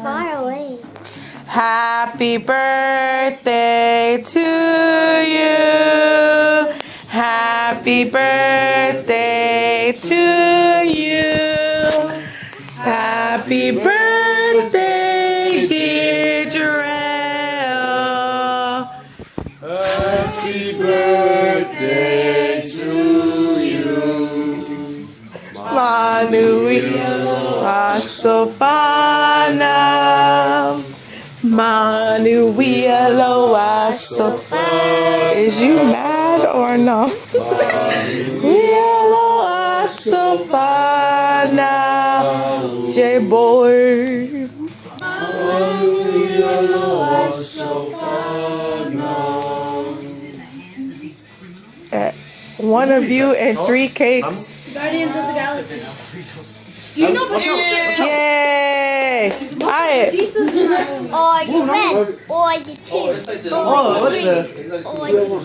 Far away. Happy birthday to you. Happy birthday to you. Happy birthday, dear Jarel. Happy birthday to you. Manuela Sofana. Manuela Sofana. Is you mad or no? Manuela Sofana. J-boy. Manuela Sofana. One of you and 3 cakes. Guardians of the Galaxy. Do you know Batista? Yay! Buy it. Or the red. Or the two. Oh, what's the? Or the